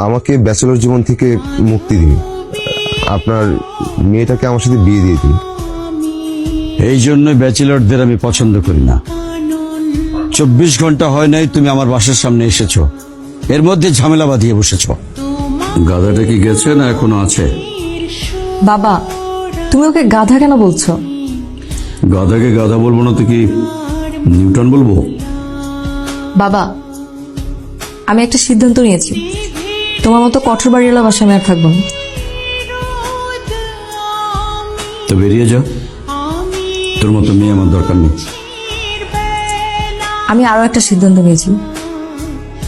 আমাকে ব্যাচেলর জীবন থেকে মুক্তি দিন। আপনার মেয়েটাকে আমার সাথে বিয়ে দিয়ে দিন। এই জন্য ব্যাচেলরদের আমি পছন্দ করি না। 24 ঘন্টা হয় নাই তুমি আমার বাসার সামনে এসেছো, এর মধ্যে ঝামেলা বাঁধিয়ে বসেছো। গাধাটা কি গেছে না এখনো আছে? বাবা, তুমি ওকে গাধা কেন বলছো? গাধাকে গাধা বলবো না তো কি নিউটন বলবো? বাবা, আমি একটা সিদ্ধান্ত নিয়েছি, তোমার মতো কঠোর বাড়িওয়ালা বাসায় আমি আর থাকবো না। তো বেরিয়ে যা, তোর মতো মেয়ে আমার দরকার নেই। আমি আরো একটা সিদ্ধান্ত নিয়েছি,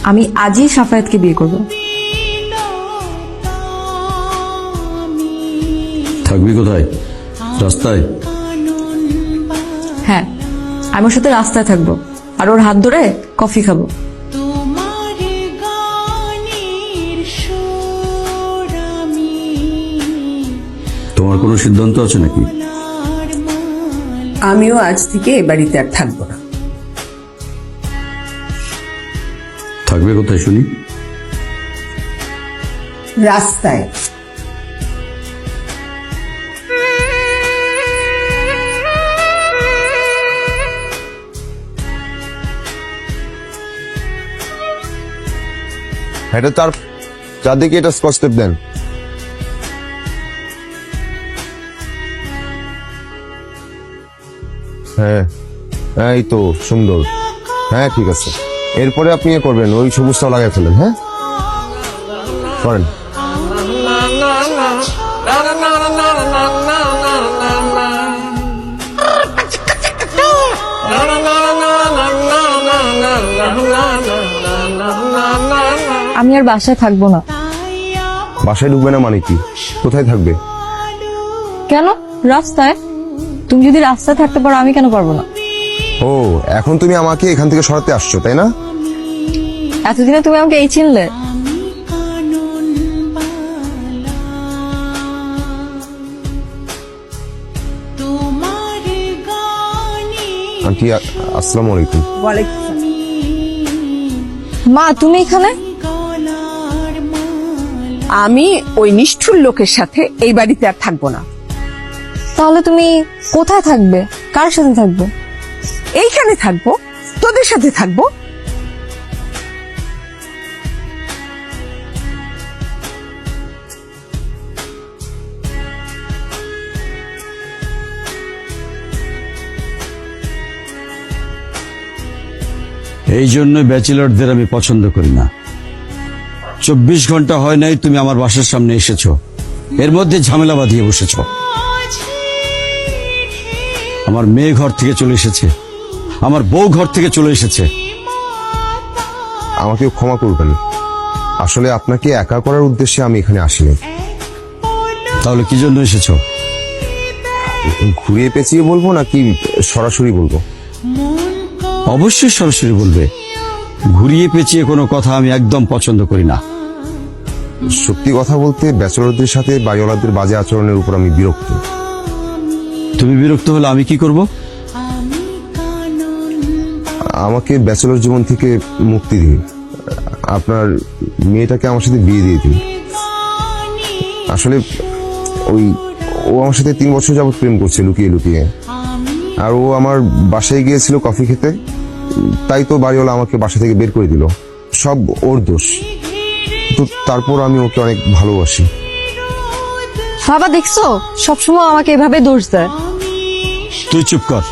আমি আজই সাফায়াতকে বিয়ে করব। থাকবি কোথায়? রাস্তায়? হ্যাঁ, আমি ওর সাথে রাস্তায় থাকবো আর ওর হাত ধরে কফি খাবো। তোমার কোনো সিদ্ধান্ত আছে নাকি? আমিও আজ থেকে এ বাড়িতে আর থাকবো না। থাকবে কোথায় শুনি? রাস্তায়। এটা তার চারদিকে এটা স্পষ্ট দেন। হ্যাঁ, এই তো সুন্দর। হ্যাঁ ঠিক আছে, এরপরে আপনি এ করবেন, ওই সবুজটাও লাগাই ফেলেন। হ্যাঁ করেন। আমি আর বাসায় থাকবো না। বাসায় ঢুকবে না মানে কি? কোথায় থাকবে? কেন? রাস্তায়। তুমি যদি রাস্তায় থাকতে পারো, আমি কেন পারবো না? ও, এখন তুমি আমাকে এখান থেকে সরাতে আসছো তাই না? এতদিনে তুমি আমাকে এই চিনলে? আন্টি আসসালামু আলাইকুম। ওয়ালাইকুম আসসালাম। মা, তুমি এখানে? আমি ওই নিষ্ঠুর লোকের সাথে এই বাড়িতে আর থাকবো না। তাহলে তুমি কোথায় থাকবে? কার সাথে থাকবে? এইখানে থাকবো, তোদের সাথে থাকবো। এই জন্য ব্যাচেলরদের আমি পছন্দ করি না। 24 ঘন্টা হয় নাই তুমি আমার বাসার সামনে এসেছো, এর মধ্যে ঝামেলা বাঁধিয়ে বসেছো। আমার মেয়ে ঘর থেকে চলে এসেছে, আমার বউ ঘর থেকে চলে এসেছে। আমাকে ক্ষমা করবেন, আসলে আপনাকে একা করার উদ্দেশ্যে আমি এখানে আসিনি। তাহলে কি জন্য এসেছো? ঘুরিয়ে পেঁচিয়ে বলবো নাকি সরাসরি বলবো? অবশ্যই সরাসরি বলবে। ঘুরিয়ে পেঁচিয়ে কোনো কথা আমি একদম পছন্দ করি না। সত্যি কথা বলতে ব্যাচেলরদের সাথে বাড়িওয়ালাদের বাজে আচরণের উপর আমি বিরক্ত। তুমি বিরক্ত হলে আমি কি করব? আমাকে ব্যাচেলর জীবন থেকে মুক্তি দিন। আপনার মেয়েটাকে আমার সাথে বিয়ে দিয়ে দিন। আসলে ও আমার সাথে 3 বছর যাবত প্রেম করছে লুকিয়ে লুকিয়ে, আর ও আমার বাসায় গিয়েছিল কফি খেতে, তাই তো বাড়িওয়ালা আমাকে বাসা থেকে বের করে দিল। সব ওর দোষ। তো তারপর আমি ওকে অনেক ভালোবাসি। বাবা, দেখছো সবসময় আমাকে এভাবে দোষ দেয়। তুই চুপ কর।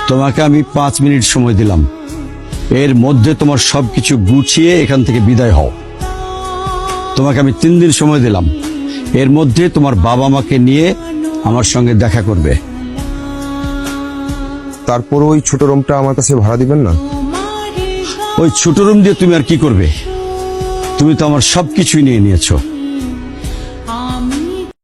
তোমাকে আমি 5 মিনিট সময় দিলাম, এর মধ্যে তোমার সবকিছু গুছিয়ে এখান থেকে বিদায় হও। তোমাকে আমি 3 দিন সময় দিলাম, এর মধ্যে তোমার বাবা মাকে নিয়ে আমার সঙ্গে দেখা করবে। তারপর ওই ছোট রুমটা আমার কাছে ভাড়া দিবেন না? ওই ছোট রুম দিয়ে তুমি আর কি করবে? তুমি তো আমার সবকিছুই নিয়ে নিয়েছো।